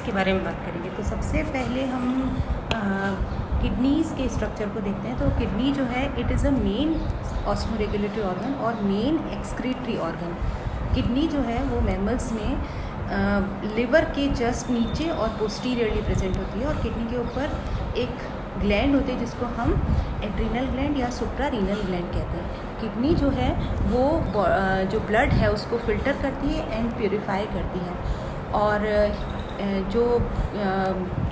के बारे में बात करेंगे। तो सबसे पहले हम किडनीज़ के स्ट्रक्चर को देखते हैं। तो किडनी जो है it is a main osmoregulatory organ और मेन एक्सक्रीटरी ऑर्गन। किडनी जो है वो मैमल्स में लिवर के जस्ट नीचे और पोस्टीरियरली प्रेजेंट होती है, और किडनी के ऊपर एक ग्लैंड होते हैं जिसको हम एड्रीनल ग्लैंड या सुप्रारीनल ग्लैंड कहते हैं। किडनी जो है वो जो ब्लड है उसको फिल्टर करती है एंड प्योरीफाई करती है, और जो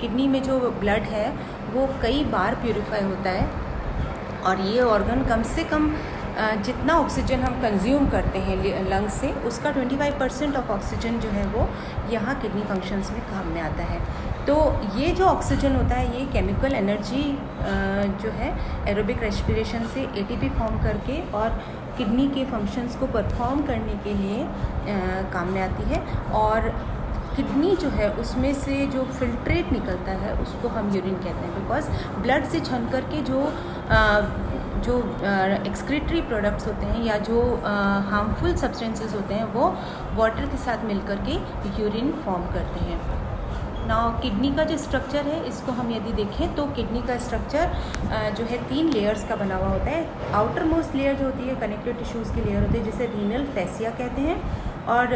किडनी में जो ब्लड है वो कई बार प्योरीफाई होता है, और ये ऑर्गन कम से कम जितना ऑक्सीजन हम कंज्यूम करते हैं लंग्स से, उसका 25% ऑफ ऑक्सीजन जो है वो यहाँ किडनी फंक्शंस में काम में आता है। तो ये जो ऑक्सीजन होता है ये केमिकल एनर्जी जो है एरोबिक रेस्पिरेशन से एटीपी फॉर्म करके और किडनी के फंक्शंस को परफॉर्म करने के लिए काम में आती है। और किडनी जो है उसमें से जो फिल्ट्रेट निकलता है उसको हम यूरिन कहते हैं, बिकॉज ब्लड से छन करके जो एक्सक्रीटरी प्रोडक्ट्स होते हैं या जो हार्मफुल सब्सटेंसेस होते हैं वो वाटर के साथ मिलकर के यूरिन फॉर्म करते हैं। नाउ किडनी का जो स्ट्रक्चर है इसको हम यदि देखें तो किडनी का स्ट्रक्चर जो है 3 लेयर्स का बना हुआ होता है। आउटर मोस्ट लेयर जो होती है कनेक्टिव टिश्यूज़ की लेयर होती है जिसे रीनल फैसिया कहते हैं, और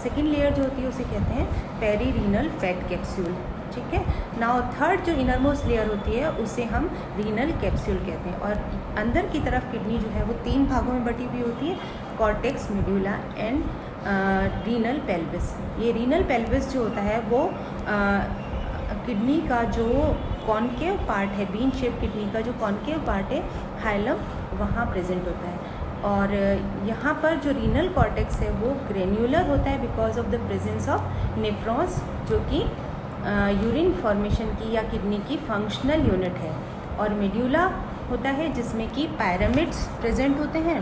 सेकेंड लेयर जो होती है उसे कहते हैं पेरी रीनल फैट कैप्सूल। ठीक है। नाउ थर्ड जो इनर मोस्ट लेयर होती है उसे हम रीनल कैप्सूल कहते हैं, और अंदर की तरफ किडनी जो है वो 3 भागों में बटी हुई होती है, cortex, medulla and renal pelvis. ये रीनल पेल्विस जो होता है वो किडनी का जो कॉनकेव पार्ट है, बीन शेप किडनी का जो कॉनकेव पार्ट है हाइलम, वहाँ प्रेजेंट होता है। और यहाँ पर जो रीनल कॉर्टेक्स है वो ग्रेन्युलर होता है because of the presence of nephrons, जो कि यूरिन फॉर्मेशन की या किडनी की फंक्शनल यूनिट है। और मेड्यूला होता है जिसमें कि पायरामिड्स प्रेजेंट होते हैं,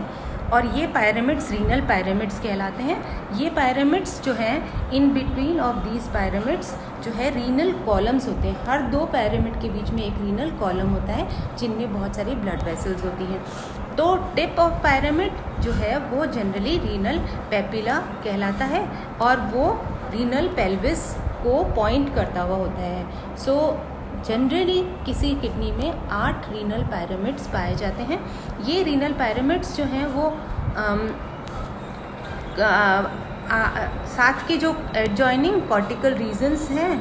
और ये पायरामिड्स रीनल पायरामिड्स कहलाते हैं। ये पायरामिड्स जो हैं in between of these pyramids जो है रीनल कॉलम्स होते हैं। हर 2 पायरामिड के बीच में एक रीनल कॉलम होता है जिनमें बहुत सारी ब्लड वेसल्स होती हैं। तो टिप ऑफ पायरामिड जो है वो जनरली रीनल पेपिला कहलाता है, और वो रीनल पेल्विस को पॉइंट करता हुआ होता है। सो जनरली किसी किडनी में 8 रीनल पायरामिड्स पाए जाते हैं। ये रीनल पायरामिड्स जो हैं वो साथ के जो एडजॉइनिंग कॉर्टिकल रीजन्स हैं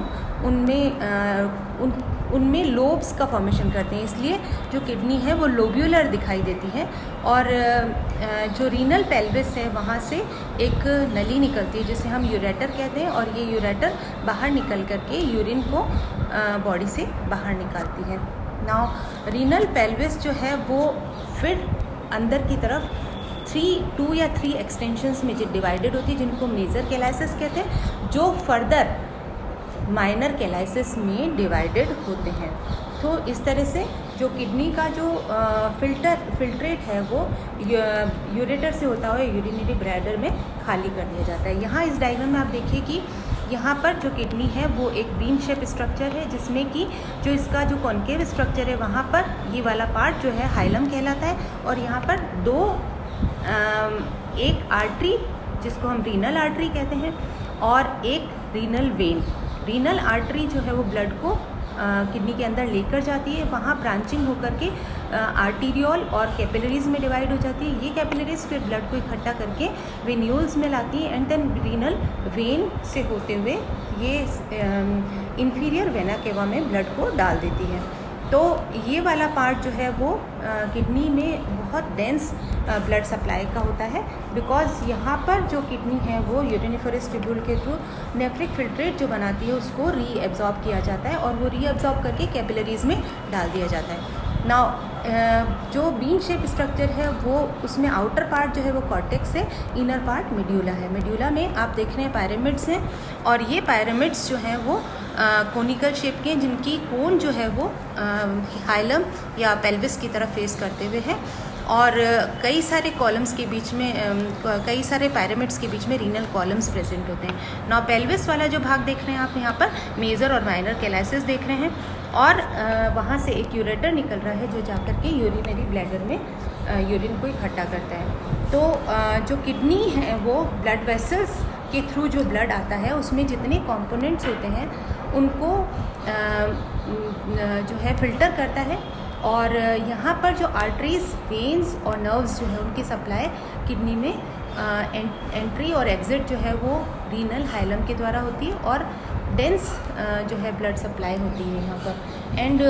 उनमें लोब्स का फॉर्मेशन करते हैं, इसलिए जो किडनी है वो लोब्यूलर दिखाई देती है। और जो रीनल पेल्विस है वहाँ से एक नली निकलती है जिसे हम यूरेटर कहते हैं, और ये यूरेटर बाहर निकल करके यूरिन को बॉडी से बाहर निकालती है। नाउ रीनल पेल्विस जो है वो फिर अंदर की तरफ 2 या 3 एक्सटेंशंस में डिवाइडेड होती है जिनको मेजर कैलाइसिस कहते हैं, जो फर्दर माइनर कैलाइसिस में डिवाइडेड होते हैं। तो इस तरह से जो किडनी का जो फिल्ट्रेट है वो यूरेटर से होता हुआ यूरिनरी ब्लैडर में खाली कर दिया जाता है। यहाँ इस डायग्राम में आप देखिए कि यहाँ पर जो किडनी है वो एक बीन शेप स्ट्रक्चर है, जिसमें कि जो इसका जो कॉन्केव स्ट्रक्चर है वहाँ पर ये वाला पार्ट जो है हाइलम कहलाता है, और यहाँ पर एक आर्टरी जिसको हम रीनल आर्टरी कहते हैं और एक रीनल वेन। रीनल आर्टरी जो है वो ब्लड को किडनी के अंदर लेकर जाती है, वहाँ ब्रांचिंग होकर के आर्टीरियोल और कैपिलरीज में डिवाइड हो जाती है। ये कैपिलरीज फिर ब्लड को इकट्ठा करके वेन्यूल्स में लाती है, एंड देन रीनल वेन से होते हुए ये इंफीरियर वेना केवा में ब्लड को डाल देती है। तो ये वाला पार्ट जो है वो किडनी में बहुत डेंस ब्लड सप्लाई का होता है, बिकॉज यहाँ पर जो किडनी है वो यूरिनिफरस ट्यूब्यूल के थ्रू नेफ्रिक फिल्ट्रेट जो बनाती है उसको रीएब्जॉर्ब किया जाता है, और वो रीएब्जॉर्ब करके कैपिलरीज में डाल दिया जाता है। नाउ जो बीन शेप स्ट्रक्चर है वो उसमें आउटर पार्ट जो है वो कॉर्टेक्स है, इनर पार्ट मेड्यूला है। मेड्यूला में आप देख रहे हैं पायरामिड्स हैं, और ये पायरामिड्स जो हैं वो कोनिकल शेप के हैं, जिनकी कोन जो है वो हाइलम या पेल्विस की तरफ फेस करते हुए है, और कई सारे कॉलम्स के बीच में कई सारे पायरामिड्स के बीच में रीनल कॉलम्स प्रेजेंट होते हैं। नाउ पेल्विस वाला जो भाग देख रहे हैं आप यहाँ पर मेजर और माइनर कैलाइसिस देख रहे हैं, और वहाँ से एक यूरेटर निकल रहा है जो जाकर के यूरिनरी ब्लैडर में यूरिन को इकट्ठा करता है। तो जो किडनी है वो ब्लड वेसल्स के थ्रू जो ब्लड आता है उसमें जितने कंपोनेंट्स होते हैं उनको जो है फ़िल्टर करता है, और यहाँ पर जो आर्टरीज, वेन्स और नर्व्स जो है उनकी सप्लाई किडनी में एंट्री और एग्ज़िट जो है वो रीनल हाइलम के द्वारा होती है, और डेंस जो है ब्लड सप्लाई होती है यहाँ पर। एंड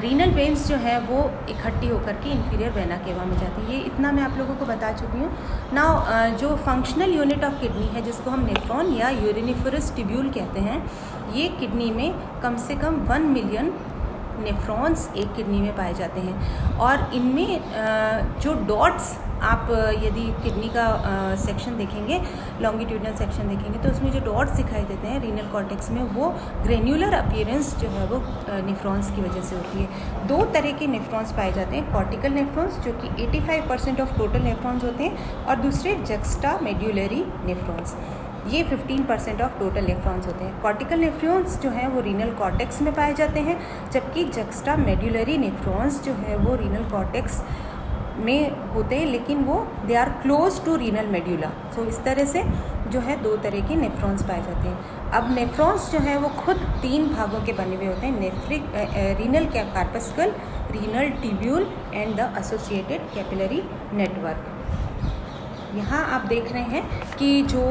रीनल वेन्स जो है वो इकट्ठी होकर के इंफीरियर वेना केवा में जाती है। ये इतना मैं आप लोगों को बता चुकी हूँ। नाउ जो फंक्शनल यूनिट ऑफ किडनी है जिसको हम नेफ्रॉन या यूरिनिफरस ट्यूब्यूल कहते हैं, ये किडनी में कम से कम 1 मिलियन नेफ्रॉन्स एक किडनी में पाए जाते हैं, और इनमें जो डॉट्स आप यदि किडनी का सेक्शन देखेंगे, लॉन्गिट्यूडनल सेक्शन देखेंगे, तो उसमें जो डॉट्स दिखाई देते हैं रीनल कॉर्टेक्स में, वो ग्रेन्युलर अपीयरेंस जो है वो नेफ्रॉन्स की वजह से होती है। 2 तरह के नेफ्रॉन्स पाए जाते हैं, कॉर्टिकल नेफ्रॉन्स जो कि 85% ऑफ टोटल नेफ्रॉन्स होते हैं, और दूसरे जक्स्टा मेड्यूलरी नेफ्रॉन्स, ये 15% ऑफ टोटल नेफ्रॉन्स होते हैं। कॉर्टिकल नेफ्रॉन्स जो हैं वो रीनल कॉर्टेक्स में पाए जाते हैं, जबकि जक्स्टा मेड्यूलरी नेफ्रॉन्स जो है वो रीनल कॉर्टेक्स में होते हैं, लेकिन वो they are close to renal medulla. So इस तरह से जो है 2 तरह के नेफ्रॉन्स पाए जाते हैं। अब नेफ्रॉन्स जो है वो खुद 3 भागों के बने हुए होते हैं, renal corpuscle, renal tubule and the associated capillary network. यहाँ आप देख रहे हैं कि जो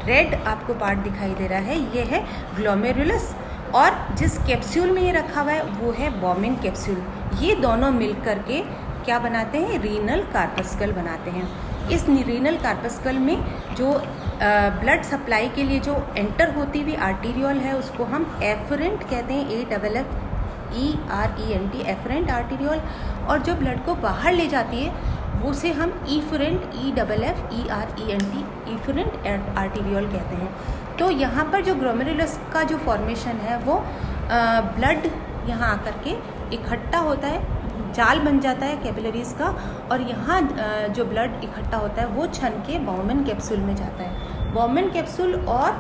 रेड आपको पार्ट दिखाई दे रहा है ये है ग्लोमेरुलस, और जिस कैप्सूल में ये रखा हुआ है वो है बॉमिन कैप्सूल। ये दोनों मिल कर के क्या बनाते हैं, रीनल कार्पस्कल बनाते हैं। इस रीनल कार्पस्कल में जो ब्लड सप्लाई के लिए जो एंटर होती हुई आर्टीरियोल है उसको हम एफरेंट कहते हैं, AFFERENT, एफरेंट आर्टीरियोल, और जो ब्लड को बाहर ले जाती है उसे हम ईफरेंट, EFFERENT, ईफरेंट आर्टीरियोल कहते हैं। तो यहाँ पर जो ग्लोमेरुलस का जो फॉर्मेशन है वो ब्लड यहाँ आकर के इकट्ठा होता है, जाल बन जाता है कैपिलरीज का, और यहाँ जो ब्लड इकट्ठा होता है वो छन के बॉमन कैप्सूल में जाता है। बॉमन कैप्सूल और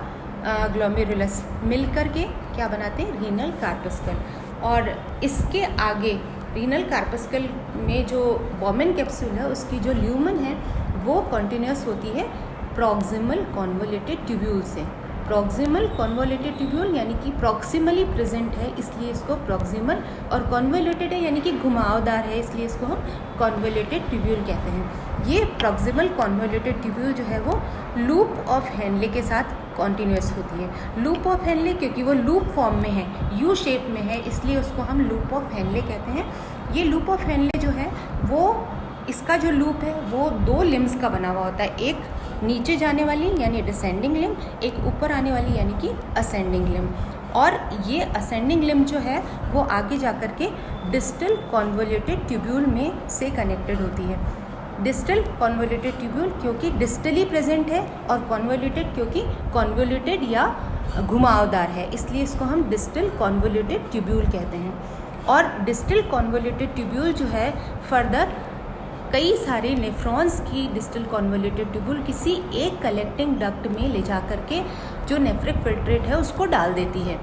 ग्लोमेरुलस मिल कर के क्या बनाते हैं, रीनल कार्पस्कल। और इसके आगे रीनल कार्पस्कल में जो बॉमन कैप्सूल है उसकी जो ल्यूमन है वो कॉन्टिन्यूस होती है प्रॉक्सिमल कॉन्वोल्यूटेड ट्यूब्यूल से। प्रॉक्सिमल कॉन्वोल्यूटेड ट्यूब्यूल यानी कि प्रॉक्सिमली प्रेजेंट है इसलिए इसको प्रॉक्सिमल, और कॉन्वोल्यूटेड है यानी कि घुमावदार है इसलिए इसको हम कॉन्वोल्यूटेड ट्यूब्यूल कहते हैं। ये प्रॉक्सिमल कॉन्वोल्यूटेड ट्यूब्यूल जो है वो लूप ऑफ हेनले के साथ कॉन्टिन्यूस होती है। लूप ऑफ हेनले क्योंकि वो लूप फॉर्म में है, यू शेप में है, इसलिए उसको हम लूप ऑफ हेनले कहते हैं। ये लूप ऑफ हेनले जो है वो, इसका जो लूप है वो 2 लिम्स का बना हुआ होता है, एक नीचे जाने वाली यानी डिसेंडिंग लिम, एक ऊपर आने वाली यानी कि असेंडिंग लिम। और ये असेंडिंग लिम जो है वो आगे जाकर के डिस्टल कॉन्वोल्यूटेड ट्यूब्यूल में से कनेक्टेड होती है। डिस्टल कॉन्वोल्यूटेड ट्यूब्यूल क्योंकि डिस्टली प्रेजेंट है, और कॉन्वोल्यूटेड क्योंकि कॉन्वोल्यूटेड या घुमावदार है, इसलिए इसको हम डिस्टल कॉन्वोल्यूटेड ट्यूब्यूल कहते हैं। और डिस्टल कॉन्वोल्यूटेड ट्यूब्यूल जो है फर्दर कई सारे नेफ्रॉन्स की डिस्टल कॉन्वोल्यूटेड ट्यूब्यूल किसी एक कलेक्टिंग डक्ट में ले जा कर के जो नेफ्रिक फिल्ट्रेट है उसको डाल देती है।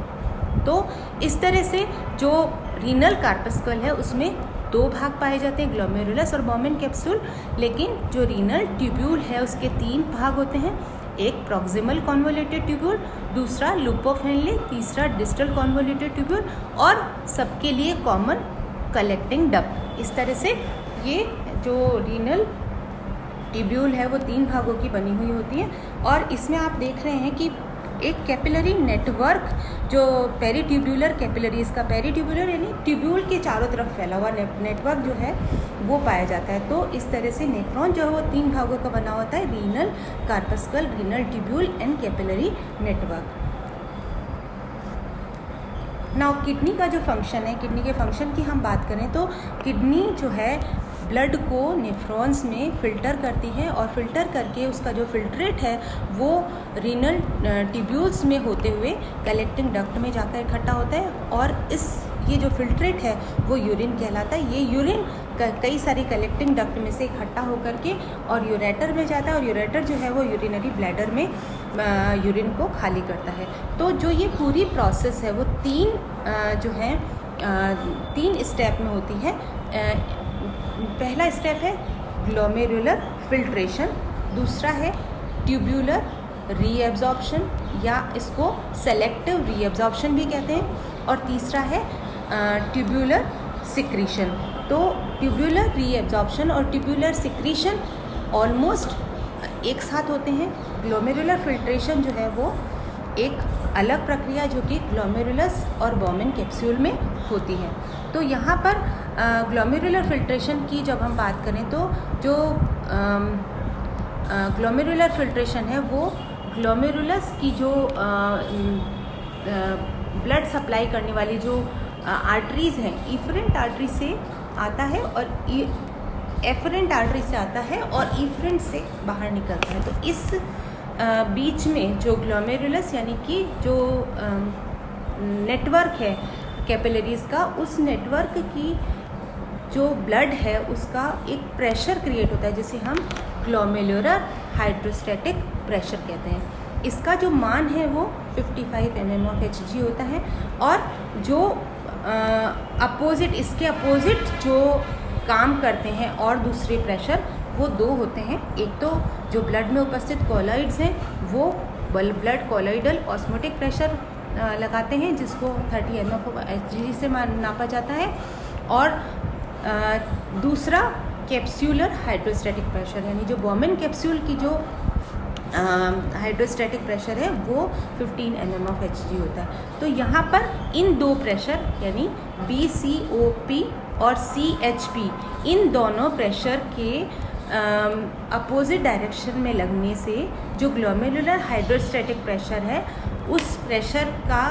तो इस तरह से जो रीनल कार्पस्कल है उसमें 2 भाग पाए जाते हैं, ग्लोमेरुलस और बॉमन कैप्सूल, लेकिन जो रीनल ट्यूब्यूल है उसके 3 भाग होते हैं, एक प्रॉक्सिमल कॉन्वोल्यूटेड ट्यूब्यूल, दूसरा लूप ऑफ हेनले, तीसरा डिस्टल कॉन्वोल्यूटेड ट्यूब्यूल, और सबके लिए कॉमन कलेक्टिंग डक्ट। इस तरह से ये जो रीनल ट्यूब्यूल है वो 3 भागों की बनी हुई होती है। और इसमें आप देख रहे हैं कि एक कैपिलरी नेटवर्क जो पेरीट्यूब्यूलर कैपिलरीज का, पेरीट्यूब्यूलर यानी ट्यूब्यूल के चारों तरफ फैला हुआ नेटवर्क जो है वो पाया जाता है। तो इस तरह से नेफ्रॉन जो है वो 3 भागों का बना होता है, renal corpuscle, renal tubule and capillary network. Now kidney का जो फंक्शन है, किडनी के फंक्शन की हम बात करें तो किडनी जो है ब्लड को नेफ्रॉन्स में फ़िल्टर करती है, और फिल्टर करके उसका जो फिल्ट्रेट है वो रीनल ट्यूब्यूल्स में होते हुए कलेक्टिंग डक्ट में जाकर इकट्ठा होता है, और ये जो फिल्ट्रेट है वो यूरिन कहलाता है। ये यूरिन कई सारी कलेक्टिंग डक्ट में से इकट्ठा होकर के और यूरेटर में जाता है, और यूरेटर जो है वो यूरिनरी ब्लैडर में यूरिन को खाली करता है। तो जो ये पूरी प्रोसेस है वो 3 स्टेप में होती है। पहला स्टेप है ग्लोमेरुलर फिल्ट्रेशन, दूसरा है ट्यूब्यूलर रीएब्जॉर्प्शन या इसको सेलेक्टिव रीएब्जॉर्प्शन भी कहते हैं, और तीसरा है ट्यूब्यूलर सिक्रीशन। तो ट्यूब्यूलर रीएब्जॉर्प्शन और ट्यूब्यूलर सिक्रीशन ऑलमोस्ट एक साथ होते हैं। ग्लोमेरुलर फिल्ट्रेशन जो है वो एक अलग प्रक्रिया जो कि ग्लोमेरुलस और बॉमेन कैप्सूल में होती है। तो यहाँ पर ग्लोमेरुलर फिल्ट्रेशन की जब हम बात करें तो जो ग्लोमेरुलर फिल्ट्रेशन है वो ग्लोमेरुलस की जो ब्लड सप्लाई करने वाली जो आर्टरीज़ हैं, इफरेंट आर्टरी से आता है और एफरेंट आर्टरी से आता है और इफरेंट से बाहर निकलता है। तो इस बीच में जो ग्लोमेरुलस यानी कि जो नेटवर्क है कैपिलरीज़ का, उस नेटवर्क की जो ब्लड है उसका एक प्रेशर क्रिएट होता है जिसे हम ग्लोमेरुलर हाइड्रोस्टैटिक प्रेशर कहते हैं। इसका जो मान है वो 55 mmHg होता है, और जो इसके अपोजिट जो काम करते हैं और दूसरे प्रेशर वो दो होते हैं। एक तो जो ब्लड में उपस्थित कॉलॉइड्स हैं वो ब्लड कॉलॉइडल ऑस्मोटिक प्रेशर लगाते हैं जिसको 30 mmHg से नापा जाता है, और दूसरा कैप्सूलर हाइड्रोस्टैटिक प्रेशर यानी जो बॉमेन कैप्सूल की जो हाइड्रोस्टैटिक प्रेशर है वो 15 mmHg होता है। तो यहाँ पर इन दो प्रेशर यानी BCOP और CHP, इन दोनों प्रेशर के अपोजिट डायरेक्शन में लगने से जो ग्लोमेरुलर हाइड्रोस्टैटिक प्रेशर है उस प्रेशर का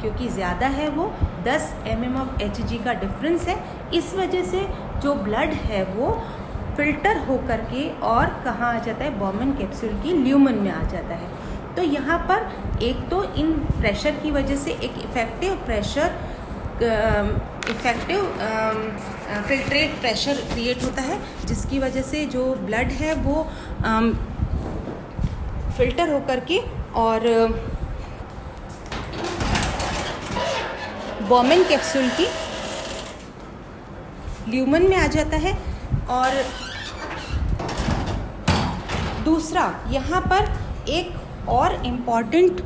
क्योंकि ज़्यादा है वो 10 mmHg का डिफरेंस है, इस वजह से जो ब्लड है वो फिल्टर हो करके और कहाँ आ जाता है, बॉमेन कैप्सूल की ल्यूमन में आ जाता है। तो यहाँ पर एक तो इन प्रेशर की वजह से एक इफ़ेक्टिव फिल्ट्रेट प्रेशर क्रिएट होता है जिसकी वजह से जो ब्लड है वो फिल्टर हो करके और बॉमेन कैप्सूल की ल्यूमन में आ जाता है। और दूसरा यहाँ पर एक और इम्पॉर्टेंट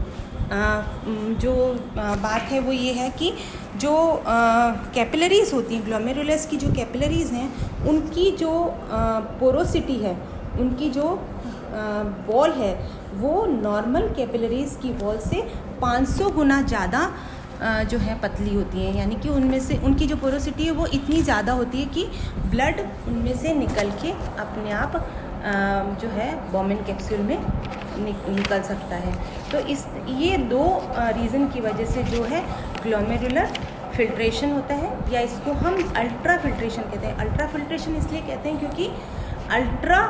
जो बात है वो ये है कि जो कैपिलरीज़ होती हैं, ग्लोमेरुलस की जो कैपिलरीज़ हैं उनकी जो पोरोसिटी है, उनकी जो वॉल है वो नॉर्मल कैपिलरीज़ की वॉल से 500 गुना ज़्यादा जो है पतली होती हैं, यानी कि उनमें से उनकी जो पोरोसिटी है वो इतनी ज़्यादा होती है कि ब्लड उनमें से निकल के अपने आप जो है बॉमेन कैप्सूल में निकल सकता है। तो ये दो रीज़न की वजह से जो है ग्लोमेरुलर फिल्ट्रेशन होता है, या इसको हम अल्ट्रा फिल्ट्रेशन कहते हैं। अल्ट्रा फिल्ट्रेशन इसलिए कहते हैं क्योंकि अल्ट्रा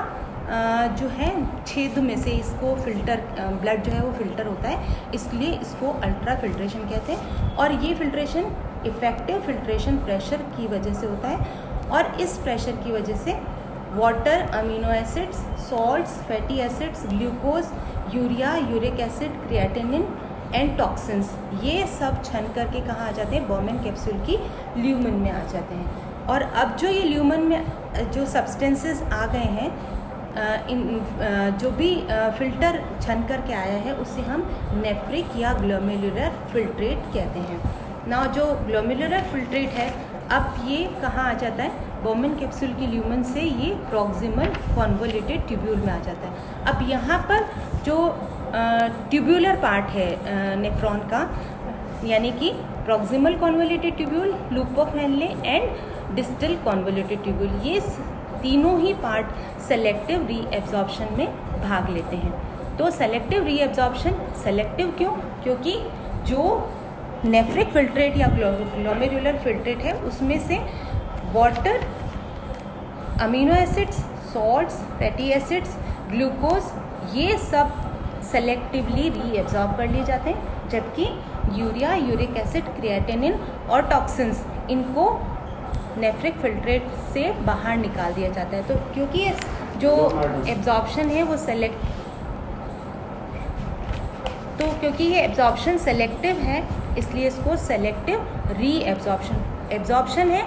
जो है छेद में से इसको फिल्टर ब्लड जो है वो फिल्टर होता है, इसलिए इसको अल्ट्रा फिल्ट्रेशन कहते हैं। और ये फिल्ट्रेशन इफ़ेक्टिव फिल्ट्रेशन प्रेशर की वजह से होता है, और इस प्रेशर की वजह से water, amino acids, salts, fatty acids, glucose, urea, uric acid, creatinine and toxins ये सब छन करके कहाँ आ जाते हैं, बॉमेन कैप्सूल की ल्यूमन में आ जाते हैं। और अब जो ये ल्यूमन में जो सब्सटेंसेस आ गए हैं, जो भी फिल्टर छन करके आया है उसे हम नेफ्रिक या ग्लोमेरुलर फिल्ट्रेट कहते हैं ना। जो ग्लोमेरुलर फिल्ट्रेट है अब ये कहाँ आ जाता है, बॉमेन कैप्सूल की ल्यूमन से ये प्रॉक्सिमल कॉन्वोल्यूटेड ट्यूब्यूल में आ जाता है। अब यहाँ पर जो ट्यूब्यूलर पार्ट है नेफ्रॉन का, यानी कि proximal convoluted tubule, loop of Henle and distal convoluted tubule, ये तीनों ही पार्ट सेलेक्टिव रीएब्जॉर्प्शन में भाग लेते हैं। तो सेलेक्टिव रीएब्जॉर्प्शन सेलेक्टिव क्यों? क्योंकि जो नेफ्रिक फिल्ट्रेट या ग्लोमेरुलर फिल्ट्रेट है उसमें से water, amino acids, salts, fatty acids, glucose ये सब सेलेक्टिवली रीएब्जॉर्ब कर लिए जाते हैं, जबकि यूरिया, यूरिक एसिड, क्रिएटिनिन और टॉक्सिन्स इनको नेफ्रिक फिल्ट्रेट से बाहर निकाल दिया जाता है। तो क्योंकि जो एब्जॉर्प्शन है वो क्योंकि ये एब्जॉर्प्शन सेलेक्टिव है इसलिए इसको सेलेक्टिव रीएब्जॉर्प्शन है,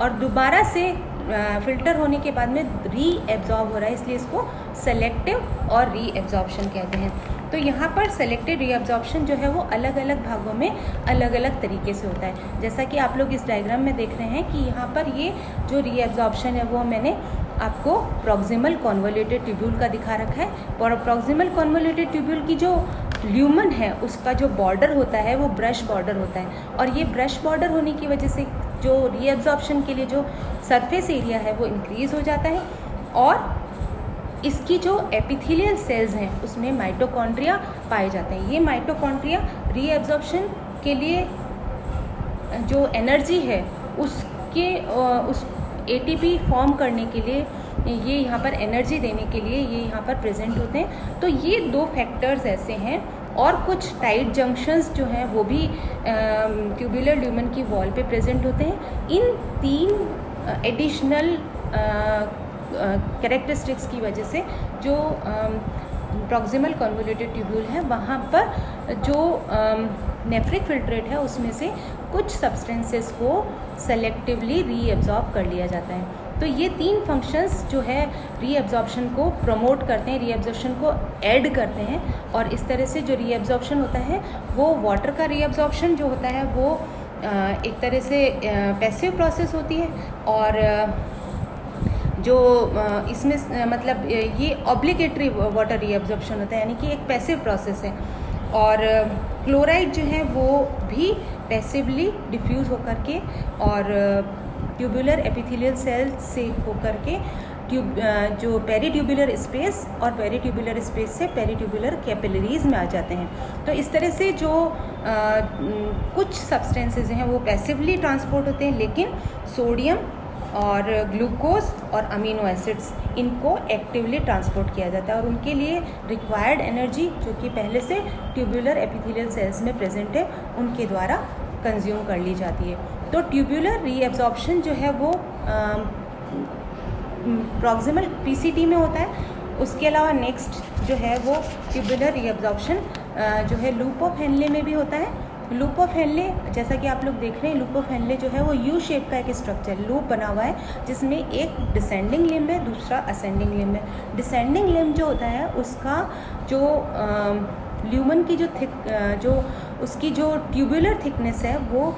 और दोबारा से फिल्टर होने के बाद में रीएब्जॉर्ब हो रहा है, इसलिए इसको सेलेक्टिव और रीएब्जॉर्प्शन कहते हैं। तो यहाँ पर सेलेक्टिव रीएब्जॉर्प्शन जो है वो अलग अलग भागों में अलग अलग तरीके से होता है। जैसा कि आप लोग इस डायग्राम में देख रहे हैं कि यहाँ पर ये जो रीएब्जॉर्प्शन है वो मैंने आपको प्रॉक्सिमल कॉन्वोल्यूटेड ट्यूब्यूल का दिखा रखा है। और प्रॉक्सिमल कॉन्वोल्यूटेड ट्यूब्यूल की जो ल्यूमन है उसका जो बॉर्डर होता है वो ब्रश बॉर्डर होता है, और ये ब्रश बॉर्डर होने की वजह से जो रीएब्जॉर्प्शन के लिए जो सरफेस एरिया है वो इंक्रीज़ हो जाता है, और इसकी जो एपिथेलियल सेल्स हैं उसमें माइटोकॉन्ड्रिया पाए जाते हैं। ये माइटोकॉन्ड्रिया रीएब्जॉर्प्शन के लिए जो एनर्जी है उसके उस एटीपी फॉर्म करने के लिए, ये यहाँ पर एनर्जी देने के लिए ये यहाँ पर प्रेजेंट होते हैं। तो ये दो फैक्टर्स ऐसे हैं, और कुछ टाइट जंक्शंस जो हैं वो भी ट्यूबुलर ल्यूमन की वॉल पे प्रेजेंट होते हैं। इन तीन एडिशनल कैरेक्टरिस्टिक्स की वजह से जो प्रॉक्सिमल कॉन्वोल्यूटेड ट्यूब्यूल है वहाँ पर जो नेफ्रिक फिल्ट्रेट है उसमें से कुछ सब्सटेंसेस को सेलेक्टिवली रीएब्जॉर्ब कर लिया जाता है। तो ये तीन फंक्शंस जो है रीएब्जॉर्प्शन को प्रमोट करते हैं, रीएब्जॉर्प्शन को ऐड करते हैं, और इस तरह से जो रीएब्जॉर्प्शन होता है वो वाटर का रीएब्जॉर्प्शन जो होता है वो एक तरह से पैसिव प्रोसेस होती है, और जो इसमें मतलब ये ऑब्लिगेटरी वाटर रीएब्जॉर्प्शन होता है, यानी कि एक पैसिव प्रोसेस है। और क्लोराइड जो है वो भी पैसिवली डिफ्यूज़ होकर के और ट्यूबुलर एपिथेलियल सेल से होकर के जो पेरीट्यूबुलर स्पेस और पेरीट्यूबुलर स्पेस से पेरीट्यूबुलर कैपिलरीज में आ जाते हैं। तो इस तरह से जो कुछ सब्सटेंसेस हैं वो पैसिवली ट्रांसपोर्ट होते हैं, लेकिन सोडियम और ग्लूकोज और अमीनो एसिड्स इनको एक्टिवली ट्रांसपोर्ट किया जाता है, और उनके लिए रिक्वायर्ड एनर्जी जो कि पहले से ट्यूबुलर एपिथेलियल सेल्स में प्रेजेंट है उनके द्वारा कंज्यूम कर ली जाती है। तो ट्यूबुलर रीएब्जॉर्प्शन जो है वो प्रॉक्सिमल पीसीटी में होता है। उसके अलावा नेक्स्ट जो है वो ट्यूबुलर रीएब्जॉर्प्शन जो है लूप ऑफ हेनले में भी होता है। लूप ऑफ हेनले, जैसा कि आप लोग देख रहे हैं, लूप ऑफ हेनले जो है वो यू शेप का एक स्ट्रक्चर लूप बना हुआ है, जिसमें एक डिसेंडिंग लिम्ब है, दूसरा असेंडिंग लिम्ब है। डिसेंडिंग लिम्ब जो होता है उसका जो ल्यूमन की जो उसकी जो ट्यूबुलर थिकनेस है वो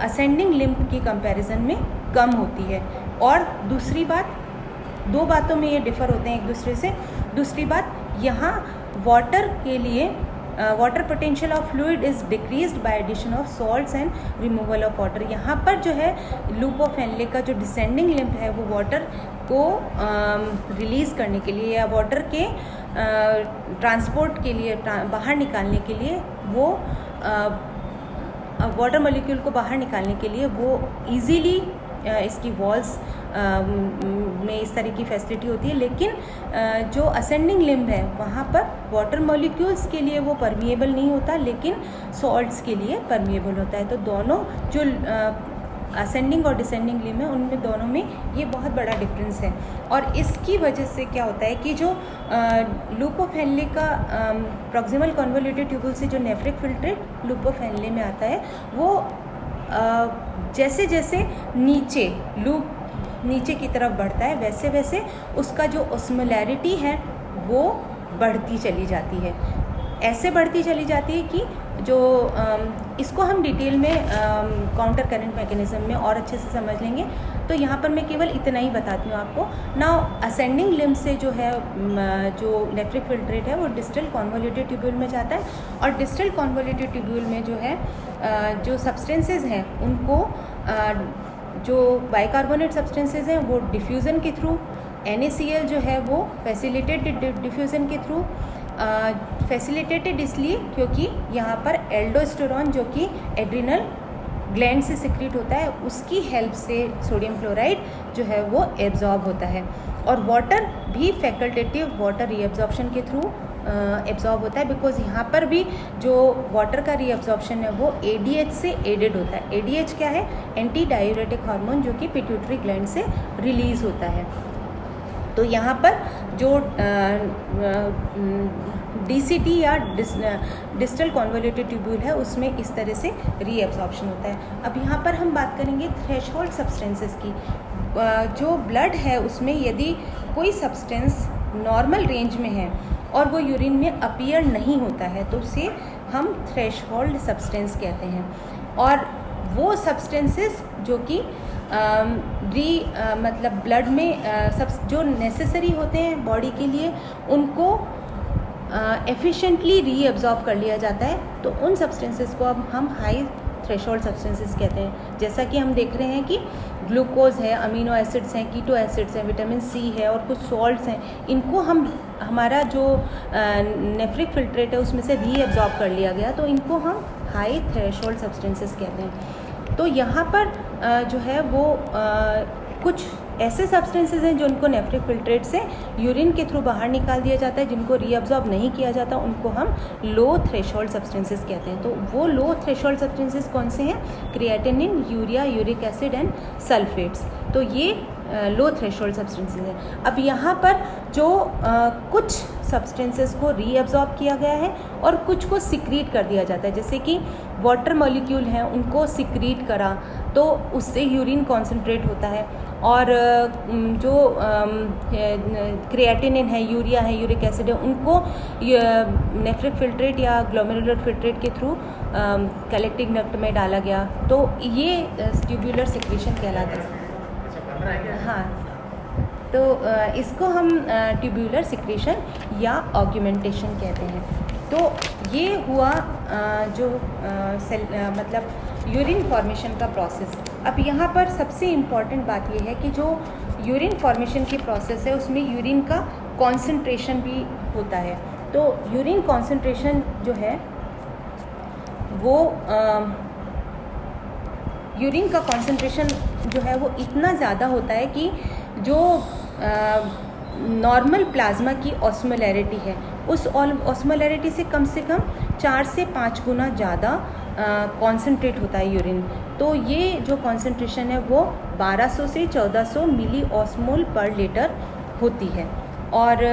असेंडिंग लिम्ब की कंपैरिजन में कम होती है। और दूसरी बात, दो बातों में ये डिफ़र होते हैं एक दूसरे से। दूसरी बात, यहाँ वाटर के लिए water potential of fluid is decreased by addition of salts and removal of water. यहाँ पर जो है लूप ऑफ हेनले का जो डिसेंडिंग लिम्ब है वो वाटर को रिलीज़ करने के लिए या वाटर के ट्रांसपोर्ट के लिए, बाहर निकालने के लिए, वो वाटर मॉलिक्यूल को बाहर निकालने के लिए वो इजीली इसकी वॉल्स में इस तरह की फैसिलिटी होती है। लेकिन जो असेंडिंग लिम्ब है वहाँ पर वाटर मॉलिक्यूल्स के लिए वो परमिएबल नहीं होता, लेकिन सॉल्ट्स के लिए परमिएबल होता है। तो दोनों जो असेंडिंग और डिसेंडिंग लिम्ब है उनमें दोनों में ये बहुत बड़ा डिफरेंस है। और इसकी वजह से क्या होता है कि जो लूप ऑफ हेनले का प्रॉक्सिमल कॉन्वोल्यूटेड ट्यूब्यूल से जो nephric filtrate loop of Henle में आता है वो जैसे जैसे नीचे की तरफ बढ़ता है वैसे वैसे उसका जो ऑस्मोलैरिटी है वो बढ़ती चली जाती है। ऐसे बढ़ती चली जाती है कि जो इसको हम डिटेल में काउंटर करंट मैकेनिज्म में और अच्छे से समझ लेंगे। तो यहाँ पर मैं केवल इतना ही बताती हूँ आपको। नाउ असेंडिंग लिम्ब से जो है जो नेफ्रिक फिल्ट्रेट है वो डिस्टल कॉन्वोल्यूटेड ट्यूब्यूल में जाता है, और डिस्टल कॉन्वोल्यूटेड ट्यूब्यूल में जो है जो सब्सटेंसेज हैं उनको जो बाइकार्बोनेट सब्सटेंसेज हैं वो डिफ्यूज़न के थ्रू, NaCl जो है वो फैसिलिटेटेड डिफ्यूज़न के थ्रू, फैसिलिटेटेड इसलिए क्योंकि यहाँ पर एल्डोस्टेरॉन जो कि एड्रिनल ग्लैंड से सिक्रीट होता है उसकी हेल्प से सोडियम क्लोराइड जो है वो एब्जॉर्ब होता है। और वाटर भी फैकल्टेटिव वाटर रीएब्जॉर्प्शन के थ्रू एब्जॉर्ब होता है, बिकॉज यहाँ पर भी जो वाटर का रीएब्जॉर्प्शन है वो ADH से एडेड होता है। ADH क्या है? एंटी डायूरेटिक हार्मोन, जो कि पिट्यूटरी ग्लैंड से रिलीज़ होता है। तो यहाँ पर जो DCT या डिस्टल कॉन्वोल्यूटेड ट्यूब्यूल है, उसमें इस तरह से रीएब्जॉर्प्शन होता है। अब यहाँ पर हम बात करेंगे थ्रेशोल्ड सब्सटेंसेस की। जो ब्लड है उसमें यदि कोई सब्सटेंस नॉर्मल रेंज में है और वो यूरिन में अपीयर नहीं होता है तो उसे हम थ्रेशोल्ड सब्सटेंस कहते हैं। और वो सब्सटेंसेस जो कि मतलब ब्लड में जो नेसेसरी होते हैं बॉडी के लिए, उनको एफिशिएंटली रीअब्जॉर्ब कर लिया जाता है, तो उन सब्सटेंसेस को अब हम हाई थ्रेशोल्ड सब्सटेंसेस कहते हैं। जैसा कि हम देख रहे हैं कि ग्लूकोज है, अमीनो एसिड्स हैं, कीटो एसिड्स हैं, विटामिन सी है और कुछ सॉल्ट्स हैं, इनको हम हमारा जो नेफ्रिक फिल्ट्रेट है उसमें से रीअब्जॉर्ब कर लिया गया, तो इनको हम हाई थ्रेशोल्ड सब्सटेंसेस कहते हैं। तो यहाँ पर जो है वो कुछ ऐसे सब्सटेंसेस हैं जो उनको नेफ्रिक फिल्ट्रेट से यूरिन के थ्रू बाहर निकाल दिया जाता है, जिनको रीअब्जॉर्ब नहीं किया जाता, उनको हम लो थ्रेशोल्ड सब्सटेंसेस कहते हैं। तो वो लो थ्रेशोल्ड सब्सटेंसेस कौन से हैं? Creatinine, urea, uric acid and sulphates. तो ये लो थ्रेशोल्ड सब्सटेंसेस हैं। अब यहाँ पर जो कुछ सब्सटेंसेस को रीअब्जॉर्ब किया गया है और कुछ को सिक्रीट कर दिया जाता है, जैसे कि वाटर मॉलिक्यूल हैं उनको सिक्रीट करा तो उससे यूरिन कॉन्सेंट्रेट होता है, और जो क्रिएटिनिन है, यूरिया है, यूरिक एसिड है, उनको नेफ्रिक फिल्ट्रेट या ग्लोमेरुलर फिल्ट्रेट के थ्रू कलेक्टिंग डक्ट में डाला गया, तो ये ट्यूब्यूलर सिक्रीशन कहलाता है। हाँ, तो इसको हम ट्यूब्यूलर सिक्रीशन या ऑग्यूमेंटेशन कहते हैं। तो ये हुआ जो मतलब यूरिन फॉर्मेशन का प्रोसेस। अब यहाँ पर सबसे इम्पॉर्टेंट बात ये है कि जो यूरिन फॉर्मेशन की प्रोसेस है उसमें यूरिन का कॉन्सेंट्रेशन भी होता है। तो यूरिन कॉन्सेंट्रेशन जो है वो यूरिन का कॉन्सेंट्रेशन जो है वो इतना ज़्यादा होता है कि जो नॉर्मल प्लाज्मा की ऑस्मोलैरिटी है उस ऑस्मोलैरिटी से कम 4 से 5 गुना ज़्यादा कॉन्सेंट्रेट होता है यूरिन। तो ये जो कॉन्सेंट्रेशन है वो 1200 से 1400 मिली ऑस्मोल पर लीटर होती है। और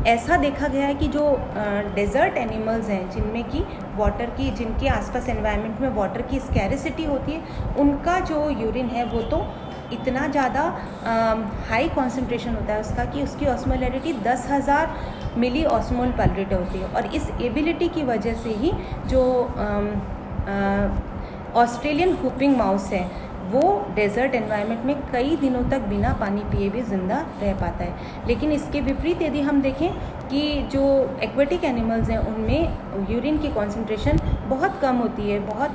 ऐसा देखा गया है कि जो डेजर्ट एनिमल्स हैं जिनमें कि जिनके आसपास एनवायरनमेंट में वाटर की स्कैरिसिटी होती है, उनका जो यूरिन है वो तो इतना ज़्यादा हाई कॉन्सेंट्रेशन होता है उसका कि उसकी ऑस्मोलैरिटी 10,000 मिली ऑस्मोल पर लीटर होती है। और इस एबिलिटी की वजह से ही जो ऑस्ट्रेलियन हुपिंग माउस है वो डेजर्ट एनवायरनमेंट में कई दिनों तक बिना पानी पिए भी ज़िंदा रह पाता है। लेकिन इसके विपरीत यदि हम देखें कि जो एक्वेटिक एनिमल्स हैं उनमें यूरिन की कॉन्सेंट्रेशन बहुत कम होती है, बहुत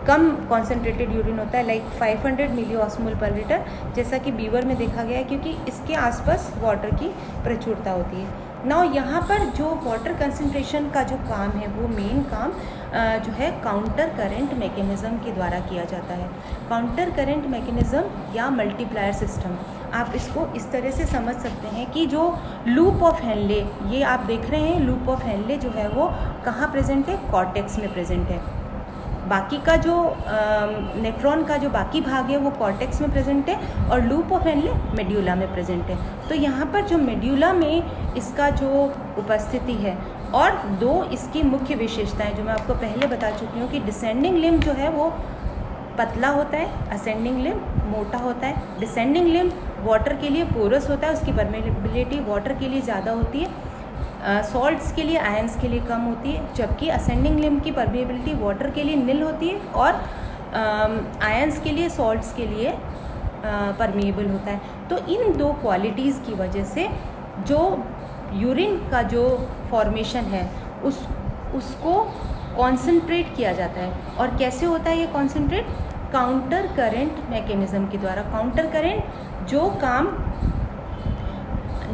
कम कॉन्सेंट्रेटेड यूरिन होता है, लाइक 500 मिली ऑस्मोल पर लीटर, जैसा कि बीवर में देखा गया है, क्योंकि इसके आसपास वाटर की प्रचुरता होती है। नाउ यहाँ पर जो वाटर कंसंट्रेशन का जो काम है वो मेन काम जो है काउंटर करंट मैकेनिज़्म के द्वारा किया जाता है। काउंटर करंट मैकेनिज़्म या मल्टीप्लायर सिस्टम, आप इसको इस तरह से समझ सकते हैं कि जो लूप ऑफ हेनले, ये आप देख रहे हैं, लूप ऑफ हेनले जो है वो कहाँ प्रेजेंट है? कॉर्टेक्स में प्रेजेंट है। बाकी का जो नेफ्रॉन का जो बाकी भाग है वो कॉर्टेक्स में प्रेजेंट है और लूप ऑफ हेनले मेड्यूला में प्रेजेंट है। तो यहाँ पर जो मेड्यूला में इसका जो उपस्थिति है, और दो इसकी मुख्य विशेषताएं जो मैं आपको पहले बता चुकी हूँ कि डिसेंडिंग लिम्ब जो है वो पतला होता है, असेंडिंग लिम्ब मोटा होता है। डिसेंडिंग लिम्ब वाटर के लिए पोरस होता है, उसकी परमेबिलिटी वाटर के लिए ज़्यादा होती है, सॉल्ट्स के लिए, आयंस के लिए कम होती है, जबकि असेंडिंग लिम्ब की परमेबिलिटी वाटर के लिए नील होती है और आयंस के लिए, सॉल्ट्स के लिए परमेबल होता है। तो इन दो क्वालिटीज़ की वजह से जो यूरिन का जो फॉर्मेशन है उसको कॉन्सेंट्रेट किया जाता है। और कैसे होता है ये कॉन्सेंट्रेट? काउंटर करंट मैकेनिज़्म के द्वारा। काउंटर करंट जो काम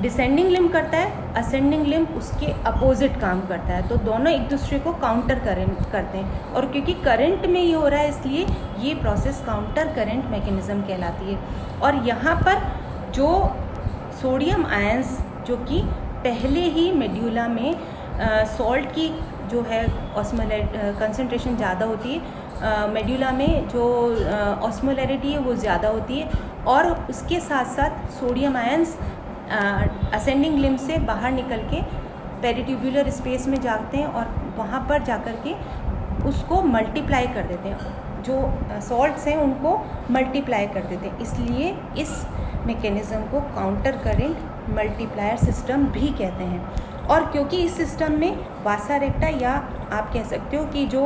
डिसेंडिंग लिम्ब करता है, असेंडिंग लिम्ब उसके अपोजिट काम करता है, तो दोनों एक दूसरे को काउंटर करंट करते हैं। और क्योंकि करंट में ये हो रहा है इसलिए ये प्रोसेस काउंटर करंट मैकेनिज़्म कहलाती है। और यहाँ पर जो सोडियम आयंस जो कि पहले ही मेड्यूला में सॉल्ट की जो है कंसंट्रेशन ज़्यादा होती है, मेड्यूला में जो ऑस्मोलैरिटी है वो ज़्यादा होती है, और उसके साथ साथ सोडियम आयंस असेंडिंग लिम्ब से बाहर निकल के पेरिट्यूब्युलर स्पेस में जाते हैं और वहाँ पर जाकर के उसको मल्टीप्लाई कर देते हैं, जो सॉल्ट्स हैं उनको मल्टीप्लाई कर देते हैं। इसलिए इस मैकेनिज़्म को काउंटर करेंट मल्टीप्लायर सिस्टम भी कहते हैं। और क्योंकि इस सिस्टम में वासा रेक्टा, या आप कह सकते हो कि जो